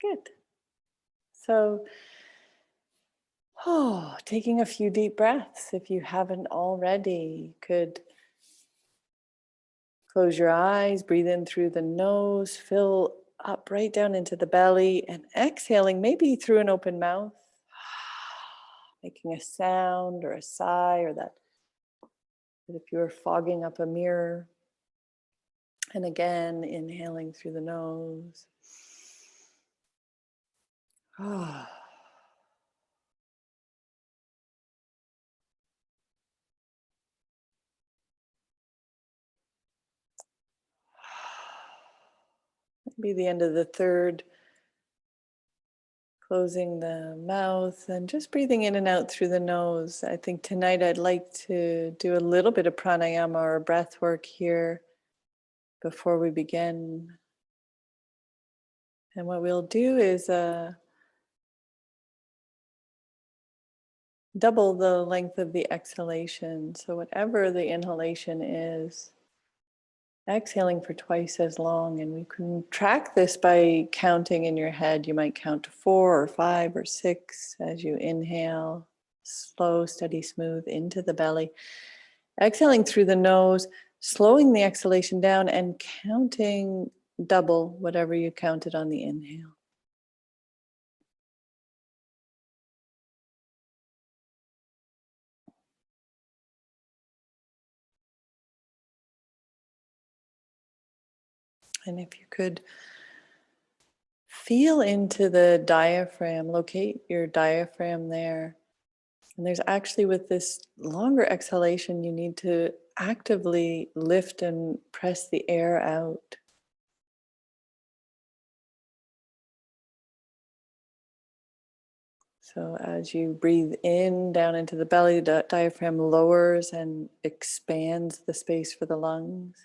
Good. So, taking a few deep breaths. If you haven't already, you could close your eyes, breathe in through the nose, fill up right down into the belly, and exhaling maybe through an open mouth, making a sound or a sigh, or that as if you're fogging up a mirror. And again, inhaling through the nose. Maybe the end of the third, closing the mouth and just breathing in and out through the nose. I think tonight I'd like to do a little bit of pranayama or breath work here before we begin. And what we'll do is double the length of the exhalation. So whatever the inhalation is, exhaling for twice as long. And we can track this by counting in your head. You might count to 4 or 5 or 6 as you inhale, slow, steady, smooth into the belly. Exhaling through the nose, slowing the exhalation down and counting double whatever you counted on the inhale. And if you could feel into the diaphragm, locate your diaphragm there. And there's actually, with this longer exhalation, you need to actively lift and press the air out. So as you breathe in down into the belly, the diaphragm lowers and expands the space for the lungs.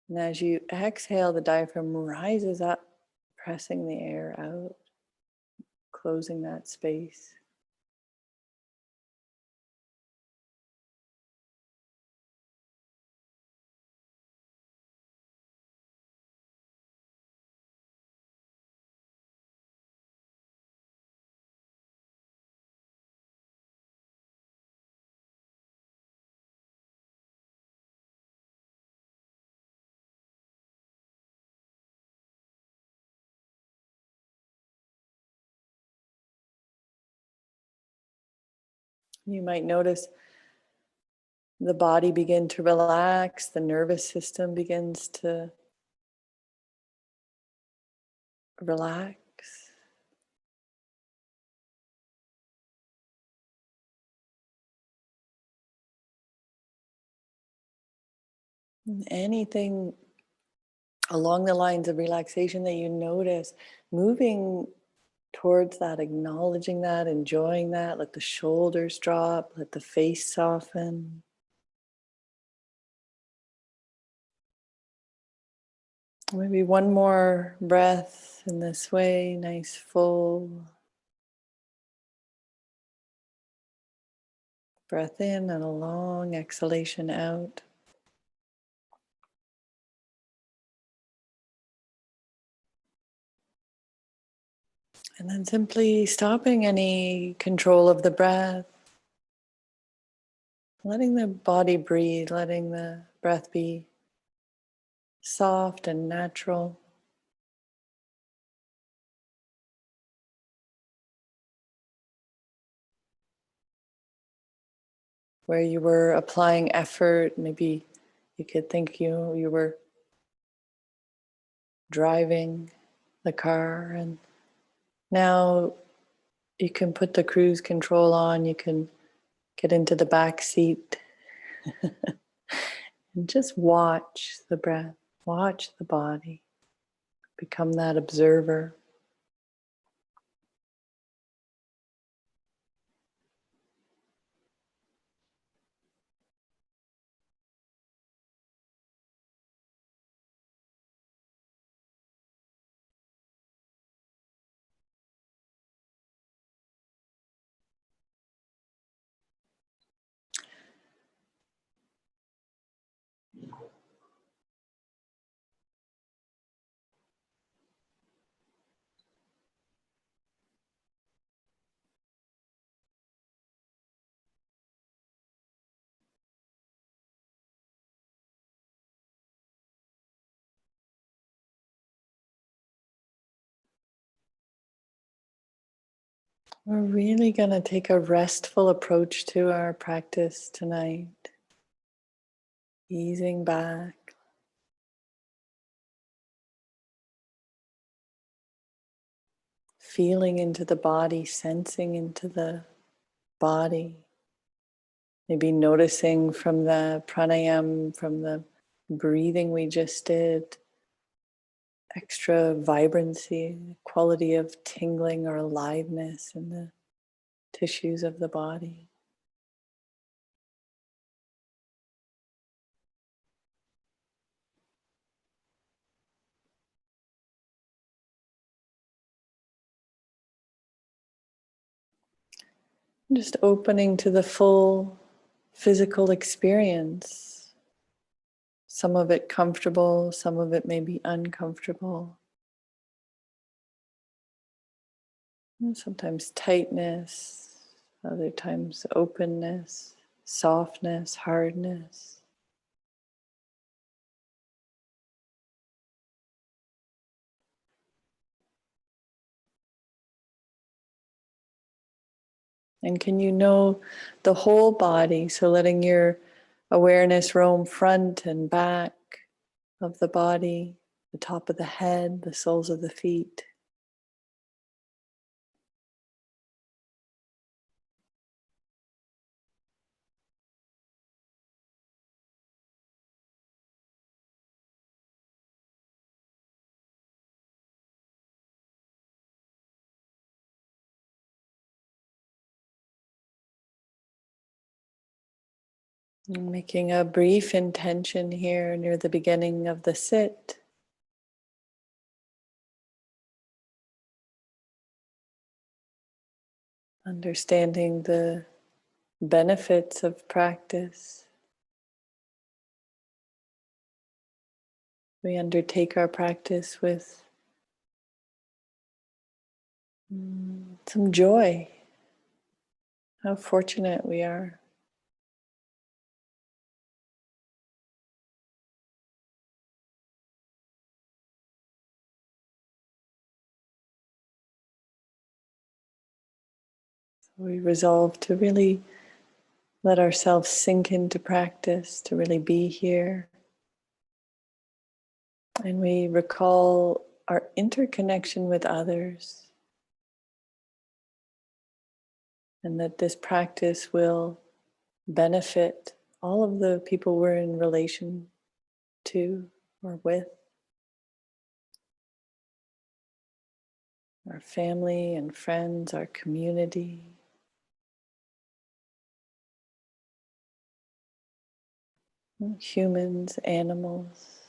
And as you exhale, the diaphragm rises up, pressing the air out, closing that space. You might notice the body begin to relax, the nervous system begins to relax. And anything along the lines of relaxation that you notice, moving towards that, acknowledging that, enjoying that, let the shoulders drop, let the face soften. Maybe one more breath in this way, nice full breath in and a long exhalation out. And then simply stopping any control of the breath, letting the body breathe, letting the breath be soft and natural. Where you were applying effort, maybe you could think you were driving the car, and now you can put the cruise control on, you can get into the back seat and just watch the breath, watch the body, become that observer. We're really going to take a restful approach to our practice tonight, easing back, feeling into the body, sensing into the body, maybe noticing from the pranayama, from the breathing we just did, extra vibrancy, quality of tingling or aliveness in the tissues of the body. Just opening to the full physical experience. Some of it comfortable, some of it may be uncomfortable. And sometimes tightness, other times openness, softness, hardness. And can you know the whole body? So letting your awareness roam front and back of the body, the top of the head, the soles of the feet. And making a brief intention here near the beginning of the sit. Understanding the benefits of practice. We undertake our practice with some joy. How fortunate we are. We resolve to really let ourselves sink into practice, to really be here. And we recall our interconnection with others, and that this practice will benefit all of the people we're in relation to or with, our family and friends, our community. Humans, animals,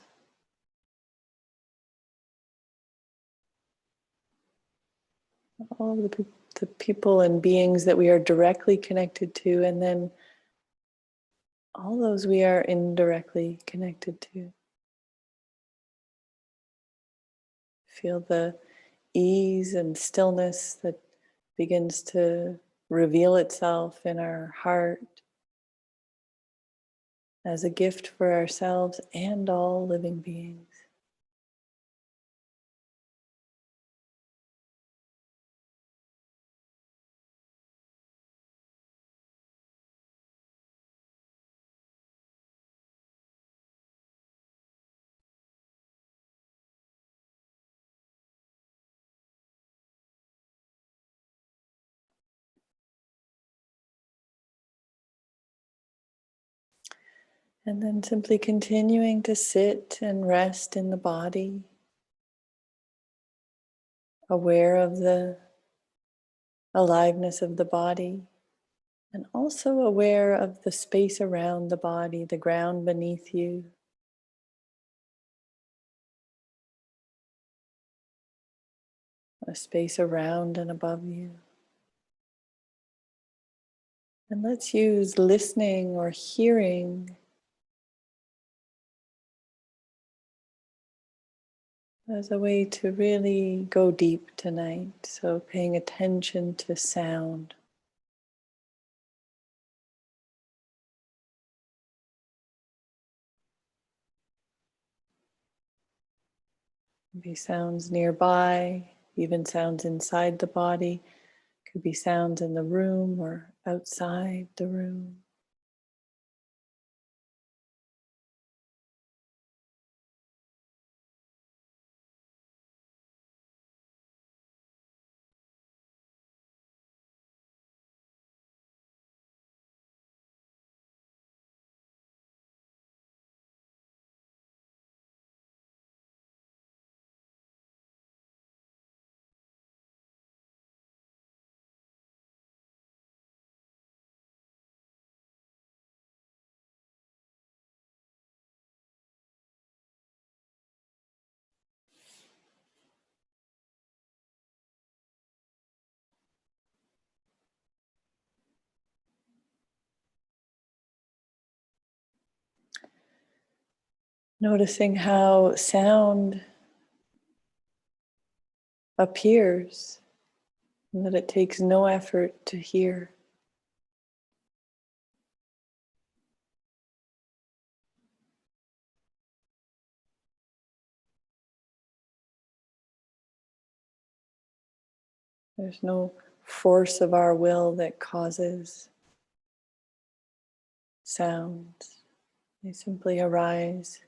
all of the people and beings that we are directly connected to, and then all those we are indirectly connected to. Feel the ease and stillness that begins to reveal itself in our heart as a gift for ourselves and all living beings. And then simply continuing to sit and rest in the body, aware of the aliveness of the body, and also aware of the space around the body, the ground beneath you. A space around and above you. And let's use listening or hearing as a way to really go deep tonight. So paying attention to sound. Maybe sounds nearby, even sounds inside the body. Could be sounds in the room or outside the room. Noticing how sound appears and that it takes no effort to hear. There's no force of our will that causes sounds. They simply arise.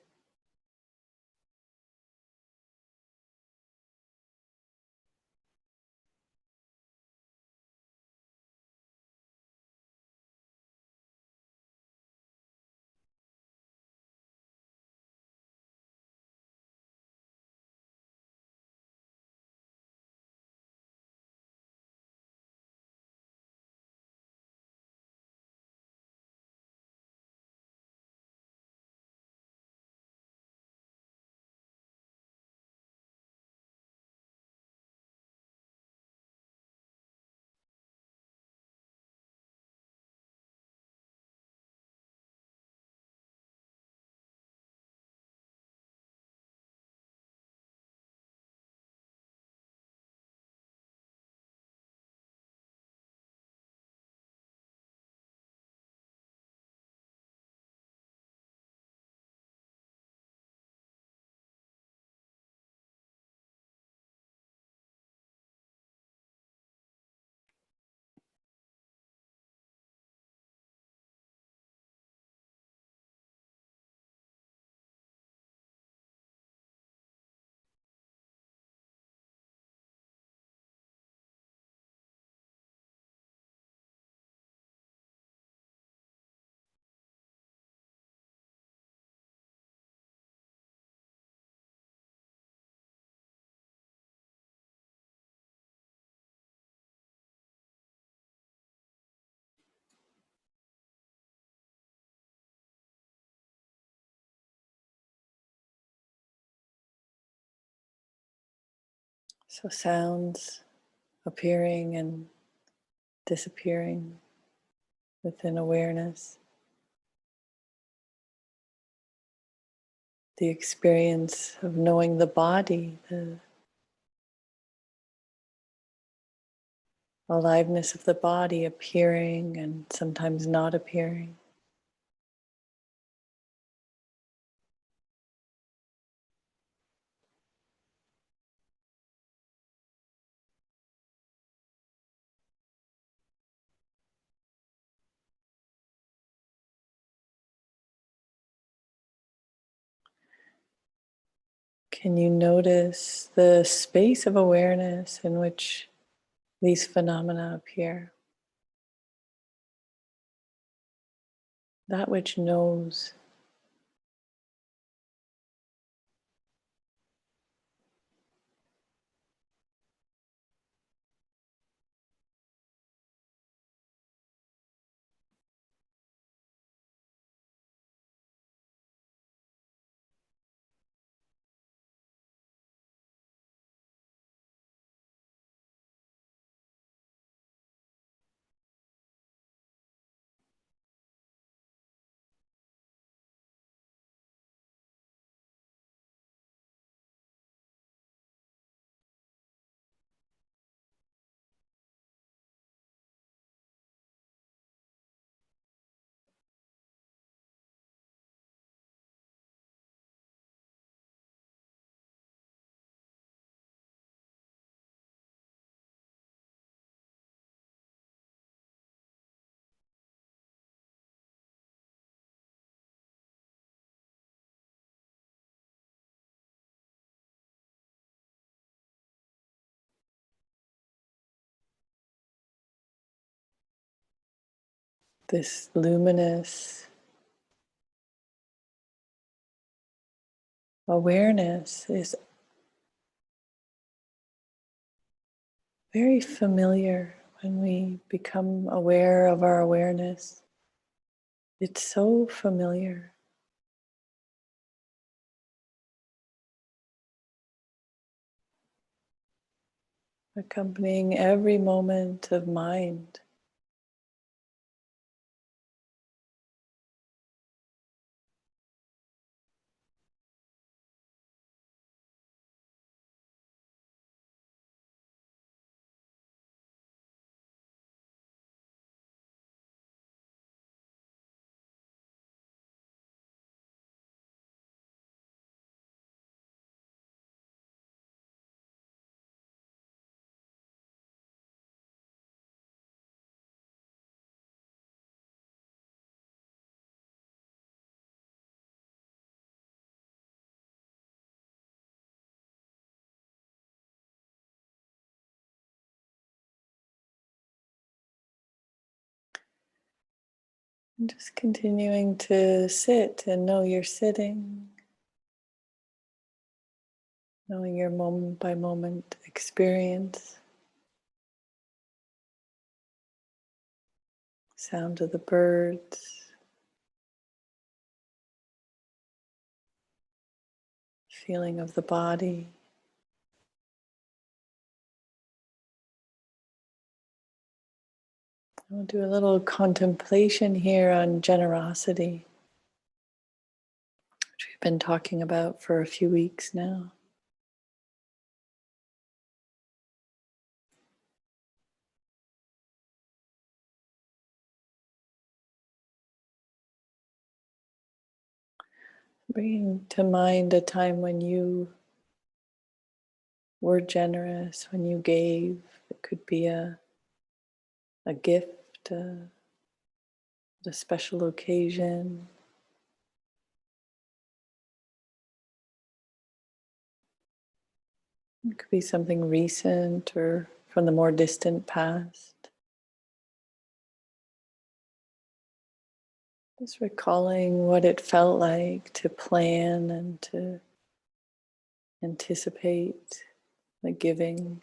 So sounds appearing and disappearing within awareness. The experience of knowing the body, the aliveness of the body appearing and sometimes not appearing. Can you notice the space of awareness in which these phenomena appear? That which knows. This luminous awareness is very familiar when we become aware of our awareness. It's so familiar. Accompanying every moment of mind. And just continuing to sit and know you're sitting, knowing your moment by moment experience, sound of the birds, feeling of the body. We'll do a little contemplation here on generosity, which we've been talking about for a few weeks now. Bringing to mind a time when you were generous, when you gave. It could be a gift, a special occasion. It could be something recent or from the more distant past. Just recalling what it felt like to plan and to anticipate the giving.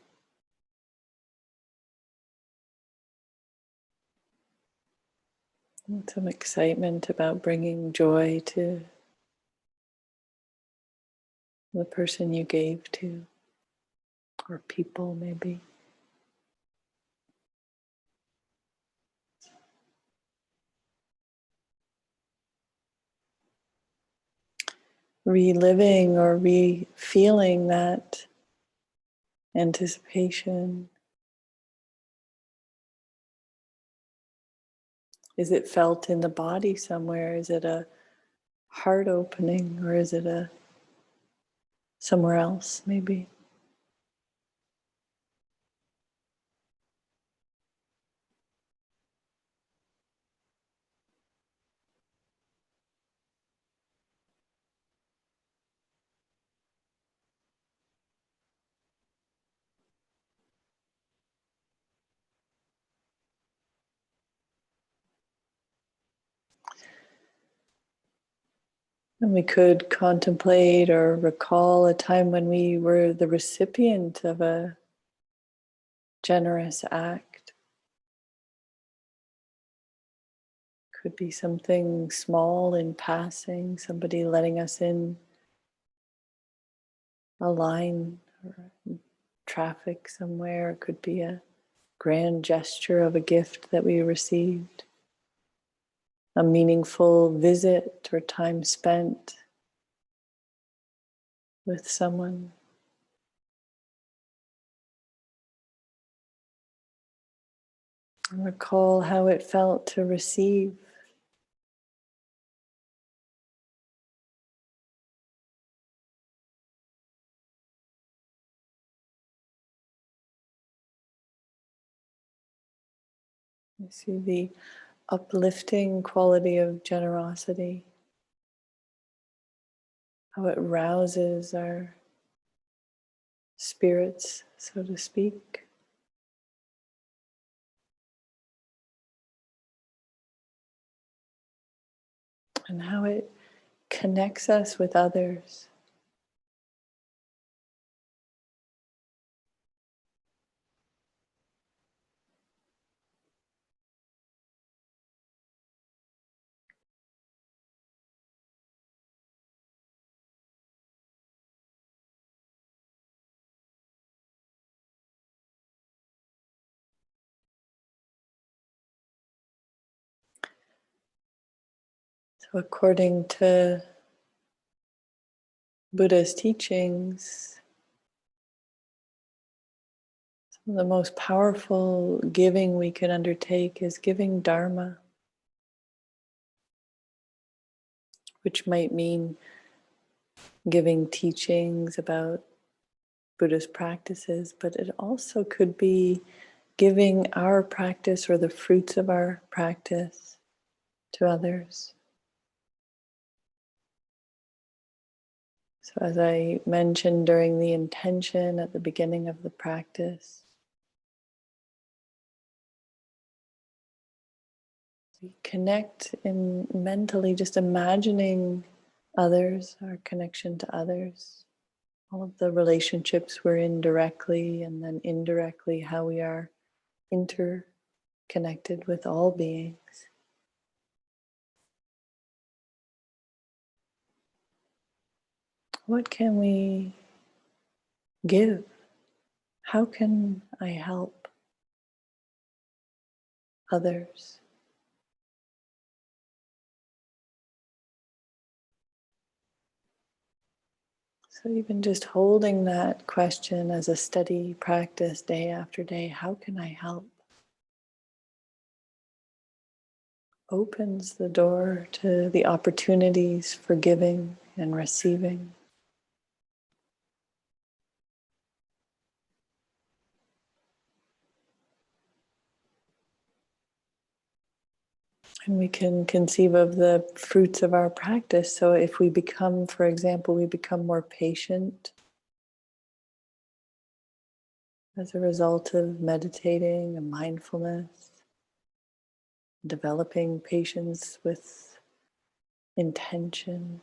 And some excitement about bringing joy to the person you gave to, or people maybe. Reliving or re-feeling that anticipation. Is it felt in the body somewhere? Is it a heart opening, or is it a somewhere else maybe? And we could contemplate or recall a time when we were the recipient of a generous act. Could be something small in passing, somebody letting us in a line or traffic somewhere. It could be a grand gesture of a gift that we received, a meaningful visit or time spent with someone. And recall how it felt to receive. You see the uplifting quality of generosity, how it rouses our spirits, so to speak. and how it connects us with others. So according to Buddha's teachings, the most powerful giving we can undertake is giving dharma, which might mean giving teachings about Buddhist practices, but it also could be giving our practice or the fruits of our practice to others. So, as I mentioned during the intention at the beginning of the practice, we connect in mentally, just imagining others, our connection to others, all of the relationships we're in directly, and then indirectly, how we are interconnected with all beings. What can we give? How can I help others? So even just holding that question as a steady practice day after day, how can I help? Opens the door to the opportunities for giving and receiving. And we can conceive of the fruits of our practice. So if we become, for example, we become more patient as a result of meditating and mindfulness, developing patience with intention.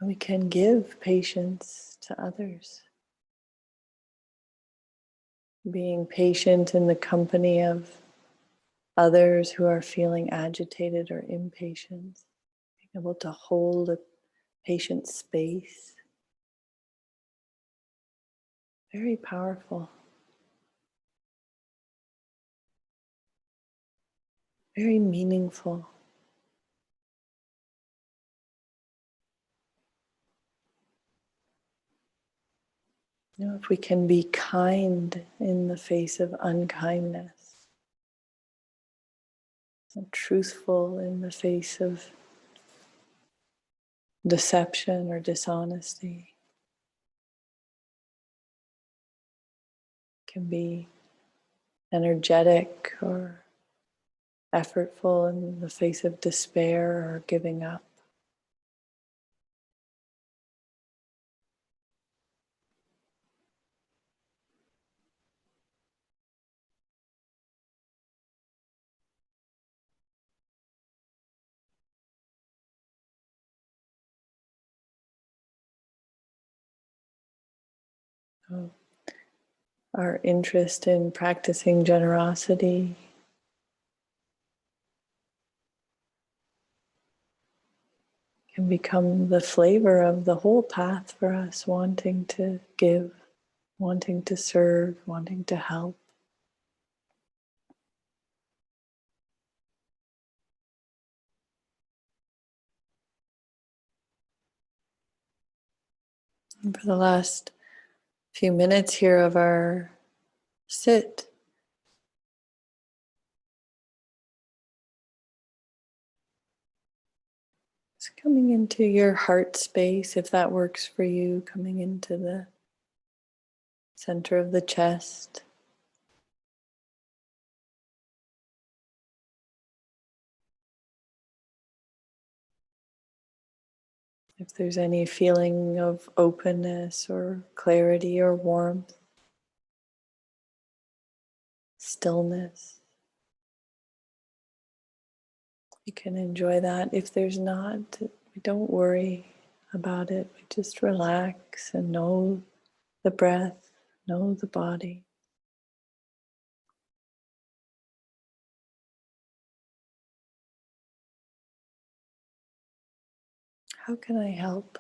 We can give patience to others. Being patient in the company of others who are feeling agitated or impatient. Being able to hold a patient space. Very powerful. Very meaningful. You know, if we can be kind in the face of unkindness, and truthful in the face of deception or dishonesty, can be energetic or effortful in the face of despair or giving up. So our interest in practicing generosity can become the flavor of the whole path for us, wanting to give, wanting to serve, wanting to help. And for the last few minutes here of our sit, just coming into your heart space, if that works for you, coming into the center of the chest. If there's any feeling of openness or clarity or warmth, stillness. you can enjoy that. If there's not, we don't worry about it. We just relax and know the breath, know the body. How can I help?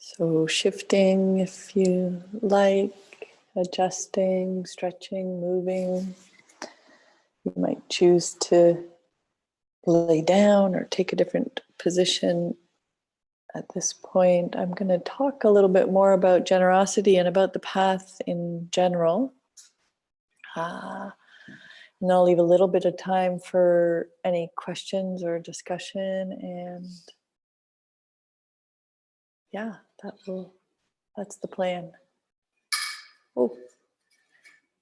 So shifting if you like, adjusting, stretching, moving. You might choose to lay down or take a different position at this point. I'm going to talk a little bit more about generosity and about the path in general. And I'll leave a little bit of time for any questions or discussion. And yeah, that's the plan. Oh,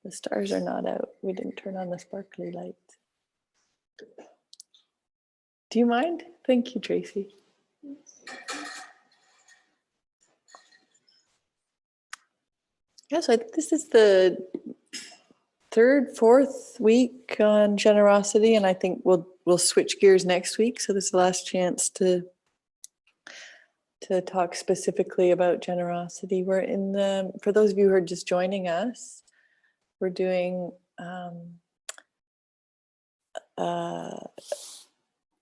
the stars are not out. We didn't turn on the sparkly lights. Do you mind? Thank you, Tracy. Yeah, so this is the fourth week on generosity, and I think we'll switch gears next week. So this is the last chance to talk specifically about generosity. We're in the, for those of you who are just joining us, we're doing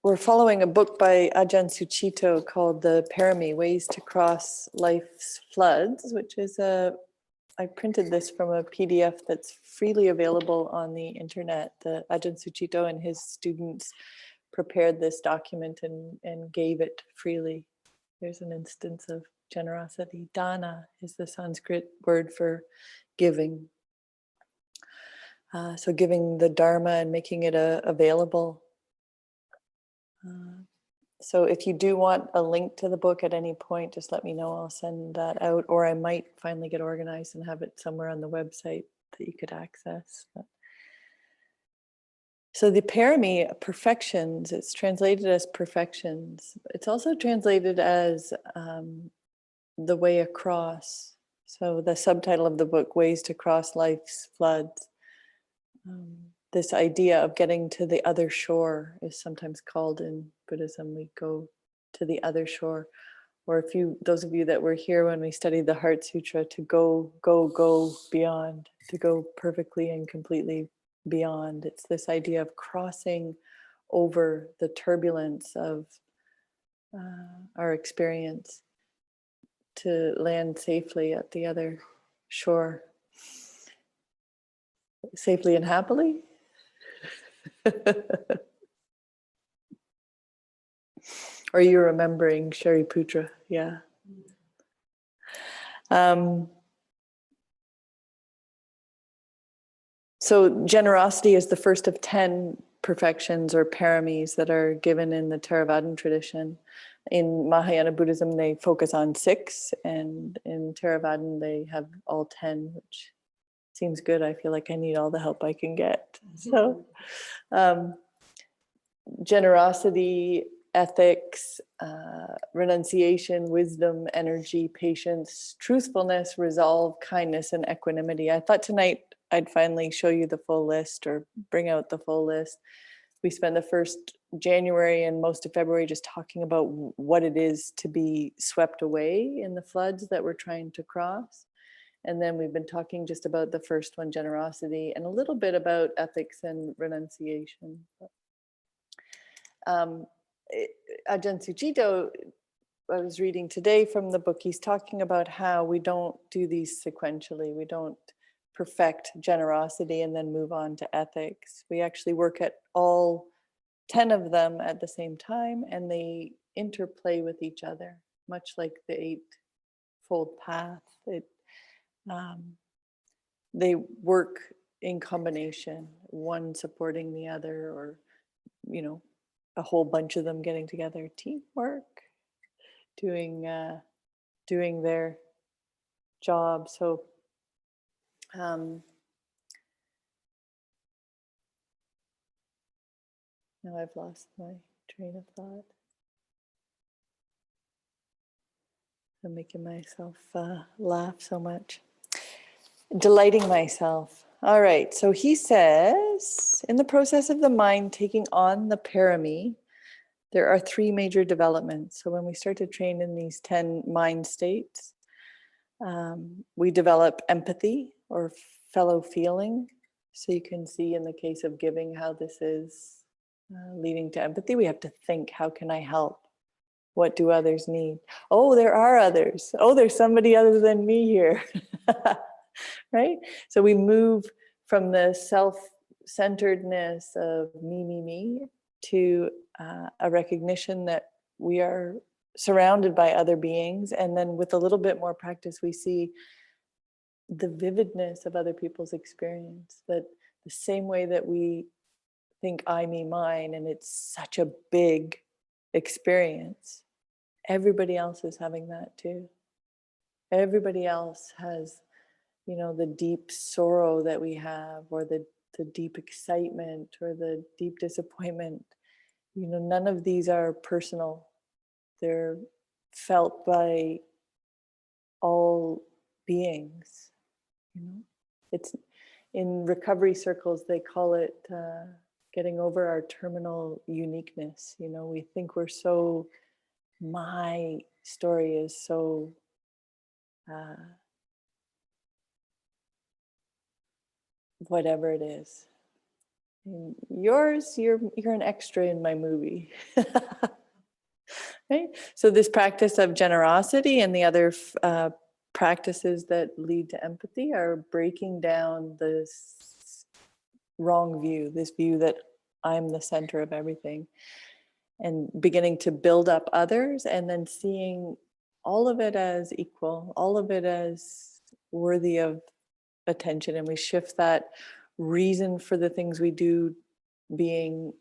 we're following a book by Ajahn Sucitto called The Parami, Ways to Cross Life's Floods, which is I printed this from a PDF that's freely available on the internet. The Ajahn Sucitto and his students prepared this document and gave it freely. There's an instance of generosity. Dana is the Sanskrit word for giving. So giving the dharma and making it available. So if you do want a link to the book at any point, just let me know. I'll send that out, or I might finally get organized and have it somewhere on the website that you could access. So the parami, perfections, it's translated as perfections. It's also translated as the way across. So the subtitle of the book, Ways to Cross Life's Floods. This idea of getting to the other shore is sometimes called in Buddhism. We go to the other shore. Or those of you that were here when we studied the Heart Sutra, to go beyond, to go perfectly and completely beyond. It's this idea of crossing over the turbulence of our experience to land safely at the other shore. Safely and happily. Are you remembering Shariputra? Yeah. So generosity is the first of 10 perfections or paramis that are given in the Theravadan tradition. In Mahayana Buddhism, they focus on 6, and in Theravadan, they have all 10, which seems good. I feel like I need all the help I can get. So generosity, ethics, renunciation, wisdom, energy, patience, truthfulness, resolve, kindness, and equanimity. I thought tonight I'd finally show you the full list, or bring out the full list. We spent the first January and most of February just talking about what it is to be swept away in the floods that we're trying to cross. And then we've been talking just about the first one, generosity, and a little bit about ethics and renunciation. Ajahn Sucitto, I was reading today from the book, he's talking about how we don't do these sequentially. We don't perfect generosity and then move on to ethics. We actually work at all 10 of them at the same time, and they interplay with each other, much like the Eightfold Path. They work in combination, one supporting the other, or, you know, a whole bunch of them getting together, teamwork, doing their job. So now I've lost my train of thought. I'm making myself laugh so much. Delighting myself. All right, so he says, in the process of the mind taking on the parami, there are 3 major developments. So when we start to train in these 10 mind states, we develop empathy, or fellow feeling. So you can see in the case of giving how this is leading to empathy. We have to think, how can I help? What do others need? Oh, there are others. Oh, there's somebody other than me here. Right? So we move from the self-centeredness of me, to a recognition that we are surrounded by other beings. And then with a little bit more practice, we see the vividness of other people's experience, that the same way that we think I, me, mine, and it's such a big experience, everybody else is having that too. Everybody else has, you know, the deep sorrow that we have, or the deep excitement, or the deep disappointment. You know, none of these are personal. They're felt by all beings. You know, it's in recovery circles, they call it getting over our terminal uniqueness. You know, we think we're so, my story is so whatever it is. And yours, you're an extra in my movie. Right? So this practice of generosity and the other practices that lead to empathy are breaking down this wrong view, this view that I'm the center of everything, and beginning to build up others, and then seeing all of it as equal, all of it as worthy of attention. And we shift that reason for the things we do being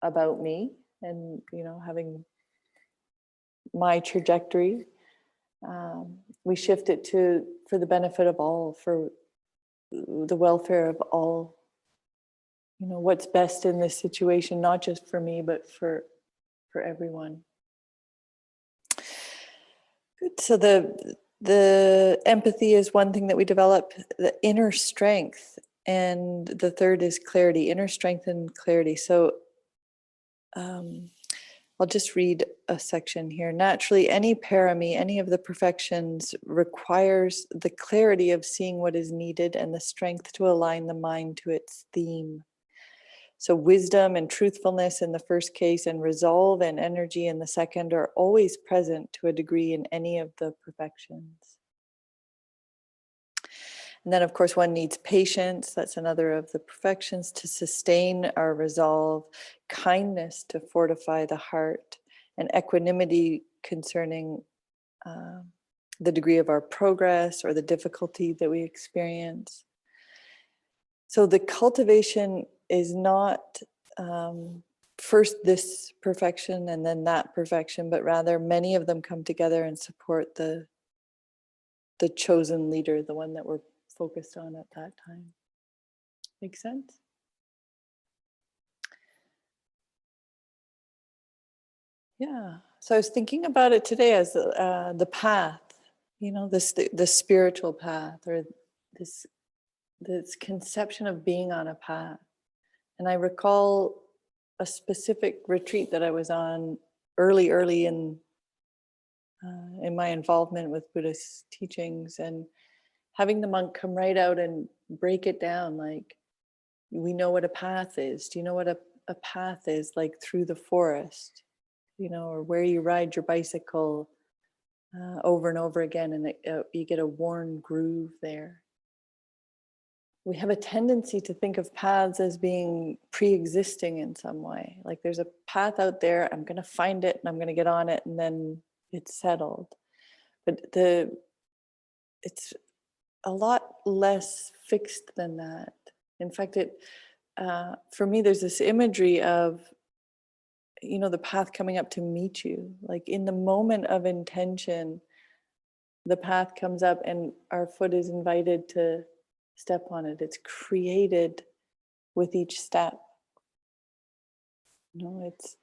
about me, and, you know, having my trajectory. We shift it to for the benefit of all, for the welfare of all. You know, what's best in this situation, not just for me, but for everyone. Good. So the empathy is one thing that we develop, the inner strength, and the third is clarity, inner strength and clarity. So I'll just read a section here. Naturally, any parami, any of the perfections, requires the clarity of seeing what is needed and the strength to align the mind to its theme. So wisdom and truthfulness in the first case, and resolve and energy in the second, are always present to a degree in any of the perfections. And then, of course, one needs patience. That's another of the perfections, to sustain our resolve, kindness to fortify the heart, and equanimity concerning the degree of our progress or the difficulty that we experience. So the cultivation is not first this perfection and then that perfection, but rather many of them come together and support the chosen leader, the one that we're focused on at that time. Make sense? Yeah. So I was thinking about it today as the path, the spiritual path, or this conception of being on a path. And I recall a specific retreat that I was on early in my involvement with Buddhist teachings, and having the monk come right out and break it down. Like, we know what a path is. Do you know what a path is? Like through the forest, or where you ride your bicycle over and over again, and you get a worn groove there. We have a tendency to think of paths as being pre-existing in some way. Like, there's a path out there, I'm going to find it and I'm going to get on it, and then it's settled. But it's a lot less fixed than that. In fact, for me, there's this imagery of, the path coming up to meet you. Like, in the moment of intention, the path comes up and our foot is invited to step on it. It's created with each step. It's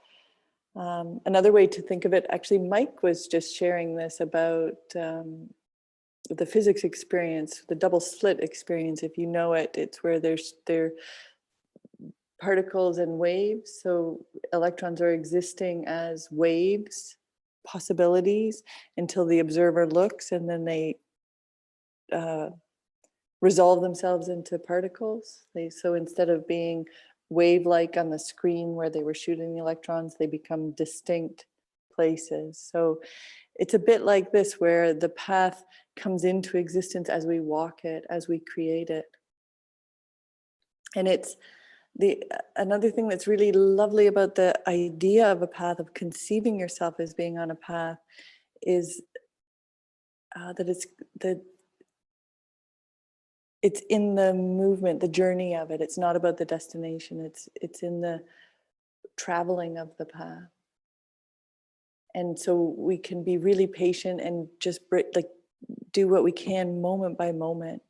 another way to think of it. Actually, Mike was just sharing this about the physics experience, the double slit experience. If you know it, it's where there are particles and waves. So electrons are existing as waves, possibilities, until the observer looks, and then they resolve themselves into particles. So instead of being wave-like on the screen where they were shooting the electrons, they become distinct places. So it's a bit like this, where the path comes into existence as we walk it, as we create it. And it's another thing that's really lovely about the idea of a path, of conceiving yourself as being on a path, is that it's in the movement, the journey of it. It's not about the destination. It's in the traveling of the path. And so we can be really patient and just do what we can moment by moment.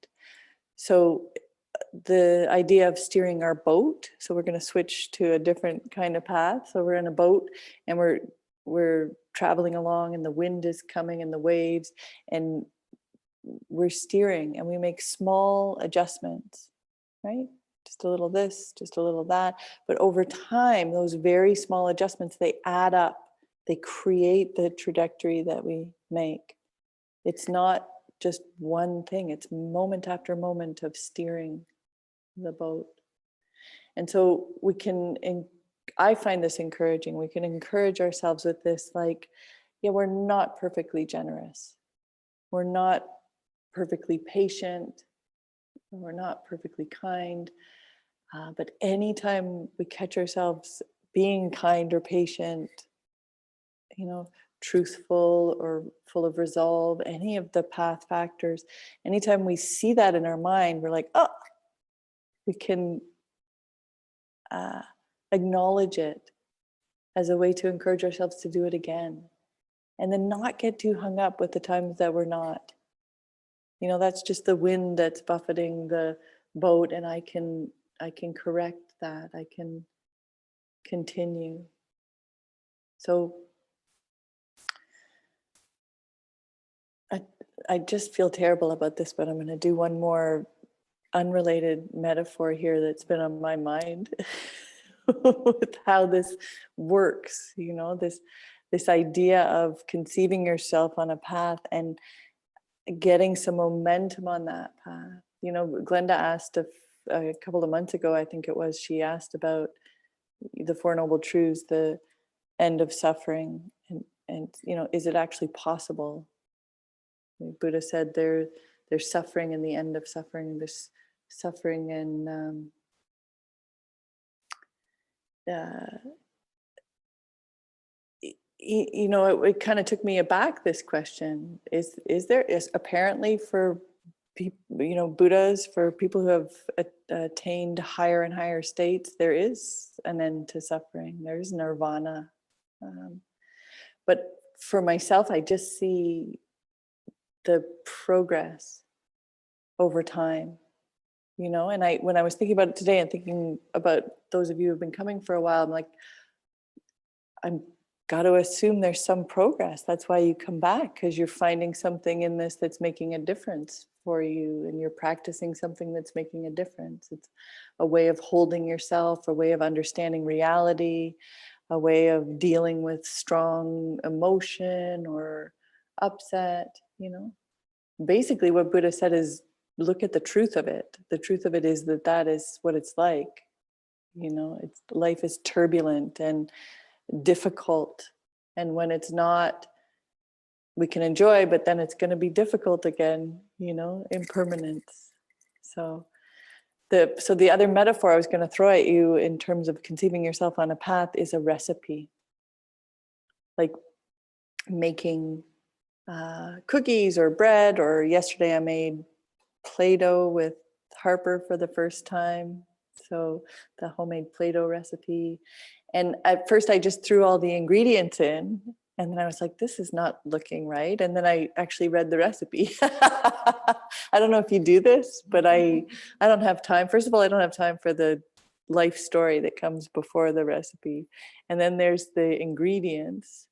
So the idea of steering our boat, so we're going to switch to a different kind of path. So we're in a boat and we're traveling along, and the wind is coming and the waves, and we're steering, and we make small adjustments, right? Just a little this, just a little that. But over time, those very small adjustments, they add up. They create the trajectory that we make. It's not just one thing. It's moment after moment of steering the boat. And so I find this encouraging. We can encourage ourselves with this, like, yeah, we're not perfectly generous. We're not perfectly patient. We're not perfectly kind. But anytime we catch ourselves being kind or patient, truthful or full of resolve, any of the path factors, anytime we see that in our mind, we're like, oh, we can acknowledge it as a way to encourage ourselves to do it again. And then not get too hung up with the times that we're not. That's just the wind that's buffeting the boat, and I can correct that. I can continue. So I just feel terrible about this, but I'm going to do one more unrelated metaphor here that's been on my mind with how this works. This idea of conceiving yourself on a path and getting some momentum on that path. Glenda asked a couple of months ago, I think it was, she asked about the Four Noble Truths, the end of suffering, and is it actually possible? Buddha said there's suffering in the end of suffering. There's suffering in it kind of took me aback, this question. Is apparently for people, Buddhas, for people who have attained higher and higher states, there is an end to suffering. There is nirvana. But for myself, I just see the progress over time, and when I was thinking about it today and thinking about those of you who've been coming for a while, I'm like, I'm got to assume there's some progress. That's why you come back, because you're finding something in this that's making a difference for you, and you're practicing something that's making a difference. It's a way of holding yourself, a way of understanding reality, a way of dealing with strong emotion or upset. Basically what Buddha said is, look at the truth of it. The truth of it is that is what it's like. Life is turbulent and difficult, and when it's not, we can enjoy, but then it's going to be difficult again, impermanence. So the other metaphor I was going to throw at you in terms of conceiving yourself on a path is a recipe, like making cookies or bread, or yesterday I made Play-Doh with Harper for the first time. So the homemade Play-Doh recipe. And at first I just threw all the ingredients in, and then I was like, this is not looking right. And then I actually read the recipe. I don't know if you do this, but I don't have time. First of all, I don't have time for the life story that comes before the recipe. And then there's the ingredients.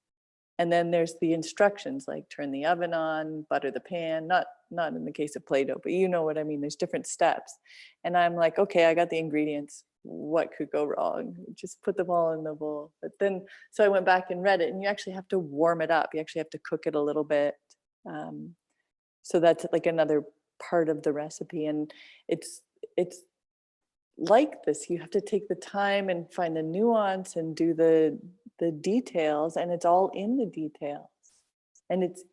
And then there's the instructions, like turn the oven on, butter the pan, not in the case of Play-Doh, but you know what I mean. There's different steps. And I'm like, okay, I got the ingredients. What could go wrong? Just put them all in the bowl. But then, so I went back and read it, and you actually have to warm it up. You actually have to cook it a little bit. So that's like another part of the recipe. And it's like this. You have to take the time and find the nuance and do the details, and it's all in the details. And it's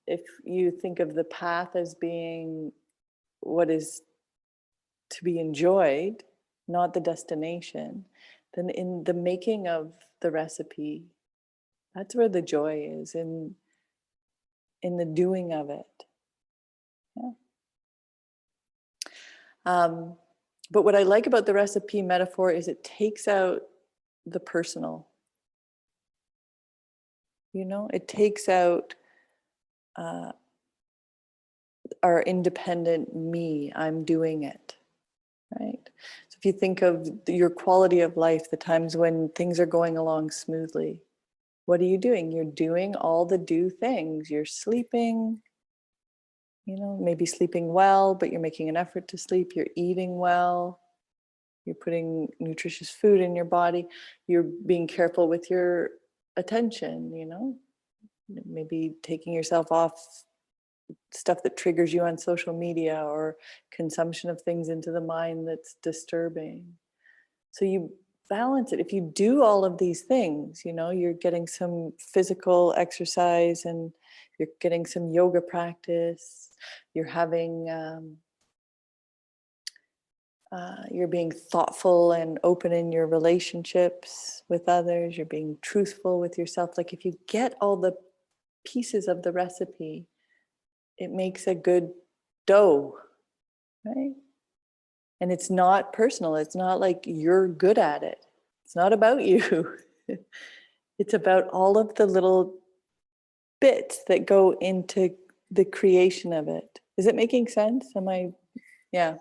if you think of the path as being what is to be enjoyed, not the destination, then in the making of the recipe, that's where the joy is, in the doing of it. But what I like about the recipe metaphor is it takes out the personal. It takes out our independent me. I'm doing it, right? So if you think of your quality of life, the times when things are going along smoothly, what are you doing? You're doing all the do things. You're sleeping, maybe sleeping well, but you're making an effort to sleep. You're eating well. You're putting nutritious food in your body. You're being careful with your attention, maybe taking yourself off stuff that triggers you on social media, or consumption of things into the mind that's disturbing. So you balance it. If you do all of these things, you're getting some physical exercise, and you're getting some yoga practice. You're having you're being thoughtful and open in your relationships with others. You're being truthful with yourself. Like, if you get all the pieces of the recipe, it makes a good dough, right? And it's not personal. It's not like you're good at it. It's not about you. It's about all of the little bits that go into the creation of it. Is it making sense? Yeah.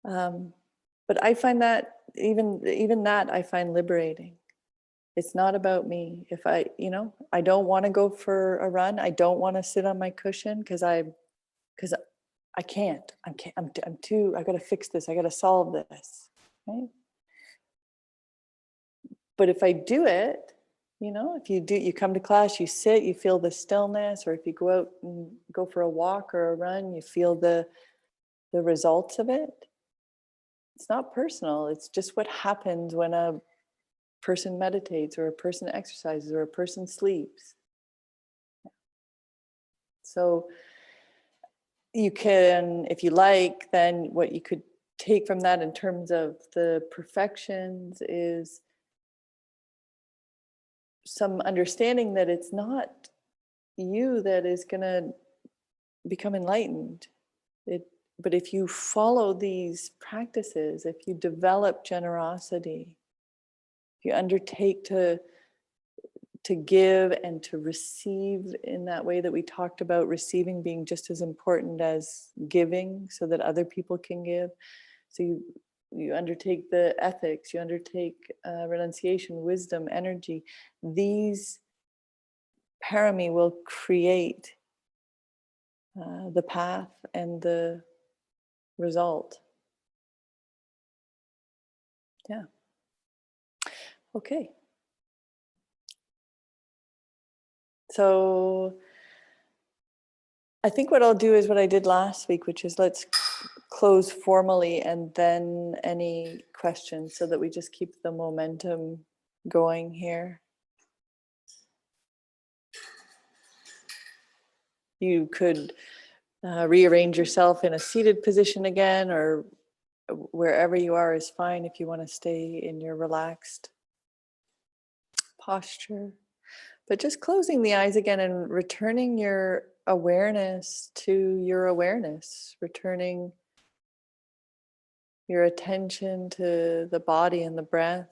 But I find that even that I find liberating. It's not about me. If I don't want to go for a run, I don't want to sit on my cushion because I can't. I'm too. I got to fix this. I got to solve this. Right. But if I do it, if you come to class, you sit, you feel the stillness, or if you go out and go for a walk or a run, you feel the results of it. It's not personal. It's just what happens when a person meditates, or a person exercises, or a person sleeps. So you can, if you like, then what you could take from that in terms of the perfections is some understanding that it's not you that is going to become enlightened. But if you follow these practices, if you develop generosity, if you undertake to give and to receive in that way that we talked about, receiving being just as important as giving so that other people can give. So you undertake the ethics, you undertake renunciation, wisdom, energy. These parami will create the path and the result. Yeah. Okay. So I think what I'll do is what I did last week, which is let's close formally and then any questions so that we just keep the momentum going here. You could rearrange yourself in a seated position again, or wherever you are is fine if you want to stay in your relaxed posture. But just closing the eyes again and returning your awareness to your awareness, returning your attention to the body and the breath.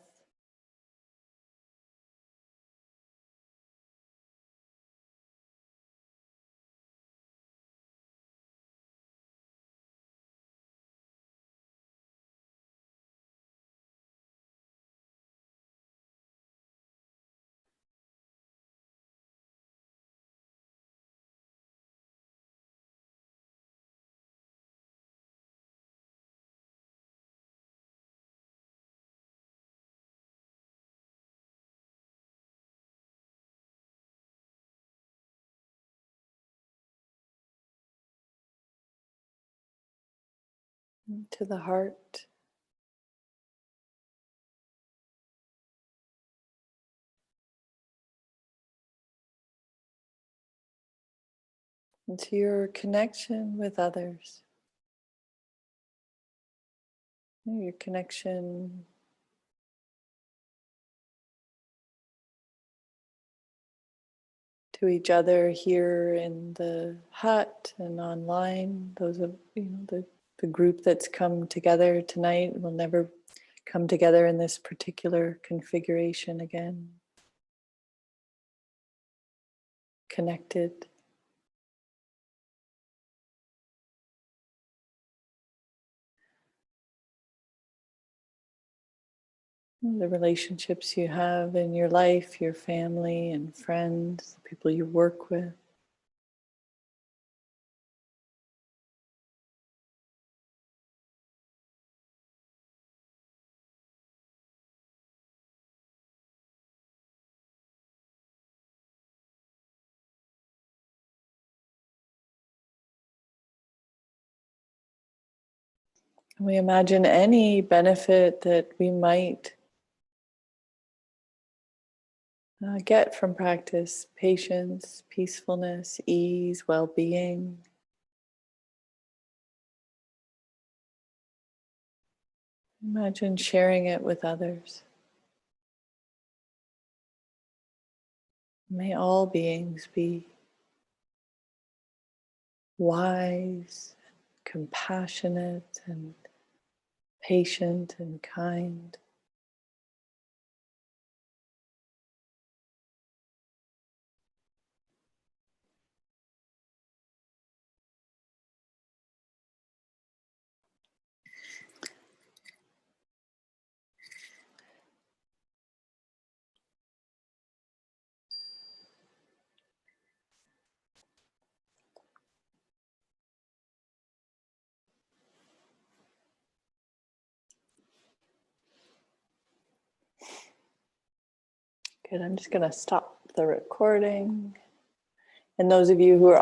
To the heart. And to your connection with others. Your connection to each other here in the hut and online. Those of the group that's come together tonight will never come together in this particular configuration again. Connected. The relationships you have in your life, your family and friends, the people you work with. We imagine any benefit that we might get from practice: patience, peacefulness, ease, well-being. Imagine sharing it with others. May all beings be wise, compassionate, and patient and kind. Good, I'm just going to stop the recording. And those of you who are